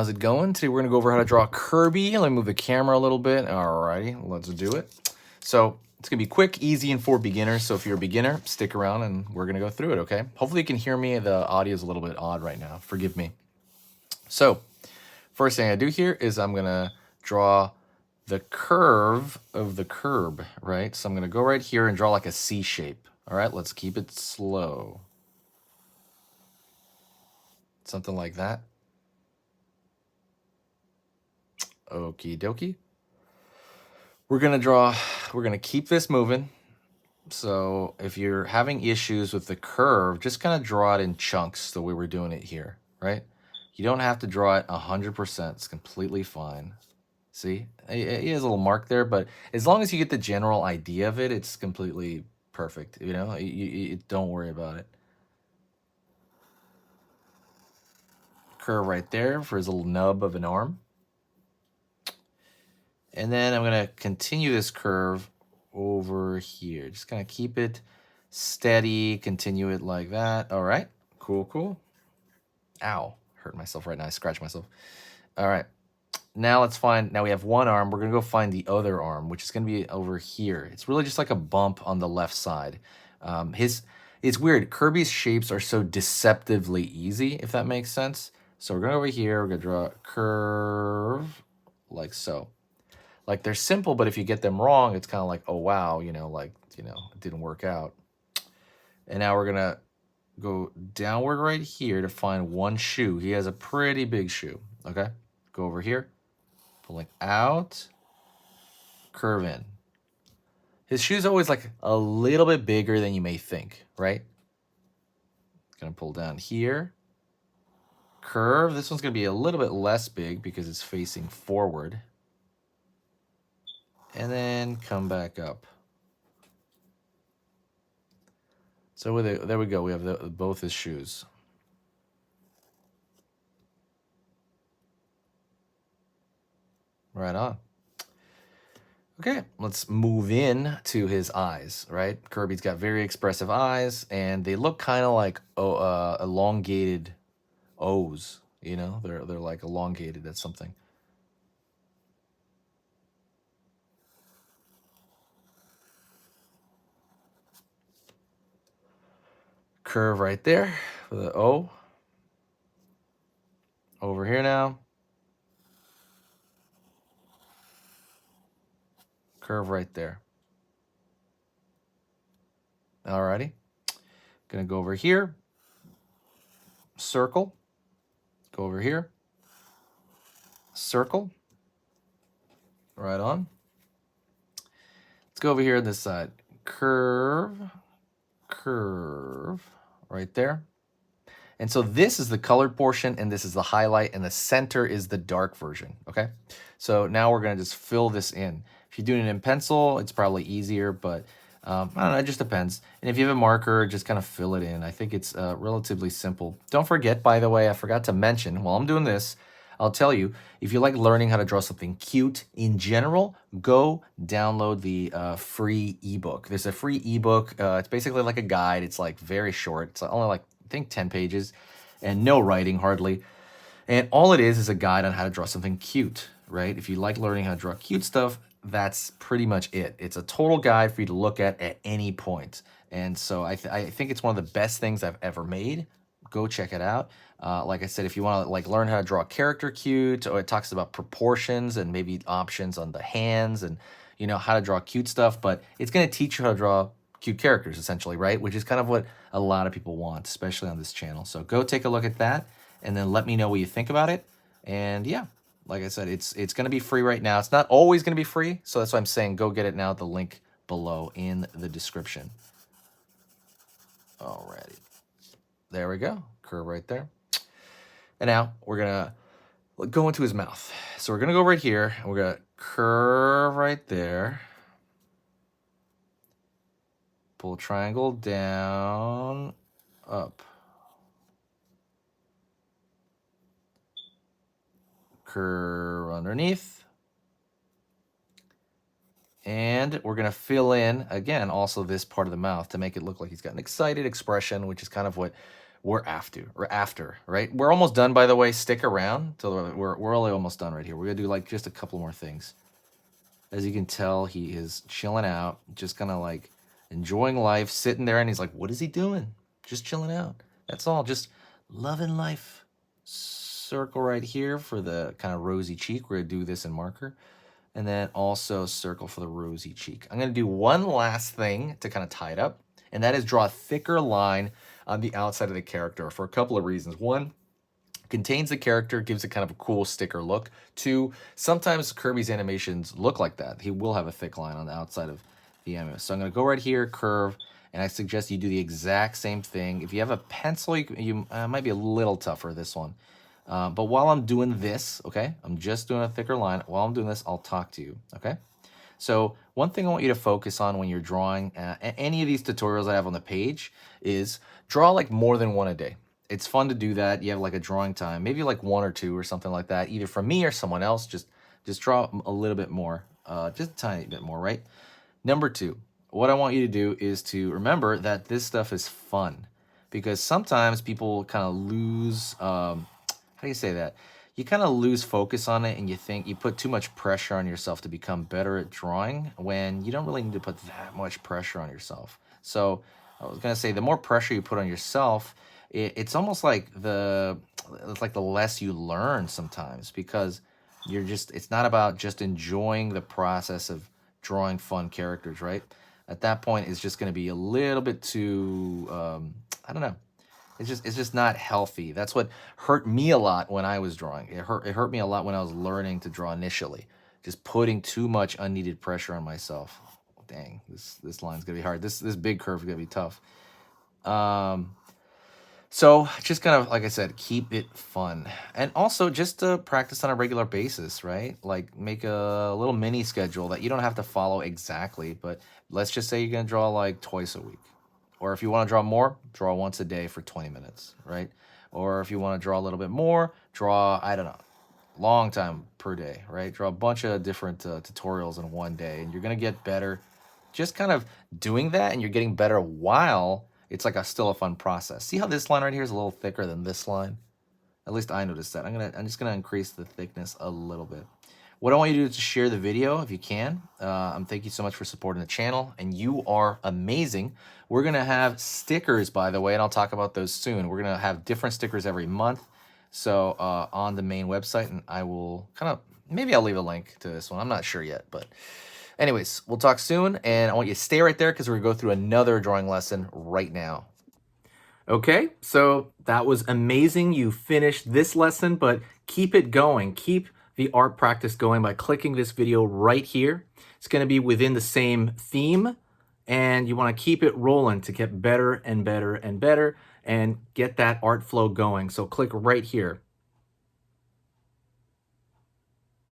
how's it going? Today we're gonna go over how to draw Kirby. Let me move the camera a little bit. Alrighty, let's do it. So it's gonna be quick, easy, and for beginners. So if you're a beginner, stick around and we're gonna go through it, okay? Hopefully you can hear me. The audio is a little bit odd right now. Forgive me. So first thing I do here is I'm gonna draw the curve of the curb, right? So I'm gonna go right here and draw like a C shape. All right, let's keep it slow. Something like that. Okie dokie. We're gonna keep this moving. So if you're having issues with the curve, just kind of draw it in chunks the way we're doing it here, right? You don't have to draw it 100%. It's completely fine. See, it has a little mark there, but as long as you get the general idea of it, it's completely perfect. You know, you don't worry about it. Curve right there for his little nub of an arm. And then I'm going to continue this curve over here. Just kind of keep it steady, continue it like that. All right, cool, cool. Ow, hurt myself right now. I scratched myself. All right, now let's find, now we have one arm. We're going to go find the other arm, which is going to be over here. It's really just like a bump on the left side. It's weird. Kirby's shapes are so deceptively easy, if that makes sense. So we're going over here. We're going to draw a curve like so. Like they're simple, but if you get them wrong, it's kind of like, oh, wow, it didn't work out. And now we're going to go downward right here to find one shoe. He has a pretty big shoe, okay? Go over here, pulling out, curve in. His shoe's always like a little bit bigger than you may think, right? Gonna pull down here, curve. This one's gonna be a little bit less big because it's facing forward. And then come back up. So there we go. We have both his shoes. Right on. Okay, let's move in to his eyes, right? Kirby's got very expressive eyes, and they look kind of like elongated O's, you know? They're like elongated at something. Curve right there for the O. Over here now. Curve right there. Alrighty. Gonna go over here. Circle. Go over here. Circle. Right on. Let's go over here on this side. Curve. Curve. Right there. And so this is the colored portion, and this is the highlight, and the center is the dark version, okay? So now we're gonna just fill this in. If you're doing it in pencil, it's probably easier, but I don't know, it just depends. And if you have a marker, just kind of fill it in. I think it's relatively simple. Don't forget, by the way, I forgot to mention, while I'm doing this, I'll tell you, if you like learning how to draw something cute in general, go download the free ebook. There's a free ebook. It's basically like a guide. It's like very short. It's only like, I think 10 pages and no writing hardly. And all it is a guide on how to draw something cute, right? If you like learning how to draw cute stuff, that's pretty much it. It's a total guide for you to look at any point. And so I think it's one of the best things I've ever made. Go check it out. Like I said, if you want to like learn how to draw a character cute, or it talks about proportions and maybe options on the hands and how to draw cute stuff, but it's going to teach you how to draw cute characters essentially, right? Which is kind of what a lot of people want, especially on this channel. So go take a look at that and then let me know what you think about it. And yeah, like I said, it's going to be free right now. It's not always going to be free, so that's why I'm saying go get it now. The link below in the description. Alrighty. There we go. Curve right there. And now we're going to go into his mouth. So we're going to go right here, and we're going to curve right there. Pull triangle down, up. Curve underneath. And we're going to fill in, again, also this part of the mouth to make it look like he's got an excited expression, which is kind of what we're after, right? We're almost done, by the way. Stick around till we're only almost done right here. We're gonna do like just a couple more things. As you can tell, he is chilling out, just kind of like enjoying life, sitting there, and he's like, what is he doing? Just chilling out. That's all, just loving life. Circle right here for the kind of rosy cheek. We're gonna do this in marker. And then also circle for the rosy cheek. I'm gonna do one last thing to kind of tie it up, and that is draw a thicker line on the outside of the character for a couple of reasons. One, contains the character, gives it kind of a cool sticker look. Two, sometimes Kirby's animations look like that. He will have a thick line on the outside of the animation. So I'm gonna go right here, curve, and I suggest you do the exact same thing. If you have a pencil, you might be a little tougher this one. But while I'm doing this, okay, I'm just doing a thicker line. While I'm doing this, I'll talk to you, okay? So one thing I want you to focus on when you're drawing any of these tutorials I have on the page is draw like more than one a day. It's fun to do that. You have like a drawing time, maybe like 1 or 2 or something like that, either from me or someone else. Just draw a little bit more, just a tiny bit more, right? Number 2, what I want you to do is to remember that this stuff is fun, because sometimes people kind of lose, how do you say that? You kind of lose focus on it, and you think you put too much pressure on yourself to become better at drawing when you don't really need to put that much pressure on yourself. So I was gonna say, the more pressure you put on yourself, it's almost like the less you learn sometimes, because it's not about just enjoying the process of drawing fun characters, right? At that point, it's just going to be a little bit too, I don't know. It's just not healthy. That's what hurt me a lot when I was drawing. It hurt me a lot when I was learning to draw initially. Just putting too much unneeded pressure on myself. Dang, this line's gonna be hard. This big curve is gonna be tough. So just kind of, like I said, keep it fun. And also just to practice on a regular basis, right? Like make a little mini schedule that you don't have to follow exactly, but let's just say you're gonna draw like twice a week. Or if you want to draw more, draw once a day for 20 minutes, right? Or if you want to draw a little bit more, draw, I don't know, long time per day, right? Draw a bunch of different tutorials in one day, and you're gonna get better just kind of doing that, and you're getting better while it's like still a fun process. See how this line right here is a little thicker than this line? At least I noticed that. I'm just gonna increase the thickness a little bit. What I want you to do is to share the video if you can. Thank you so much for supporting the channel, and you are amazing. We're gonna have stickers, by the way, and I'll talk about those soon. We're gonna have different stickers every month. So on the main website, and I will maybe I'll leave a link to this one. I'm not sure yet, but anyways, we'll talk soon, and I want you to stay right there because we're gonna go through another drawing lesson right now. Okay, so that was amazing. You finished this lesson, but keep it going. Keep the art practice going by clicking this video right here. It's gonna be within the same theme, and you wanna keep it rolling to get better and better and better and get that art flow going. So click right here.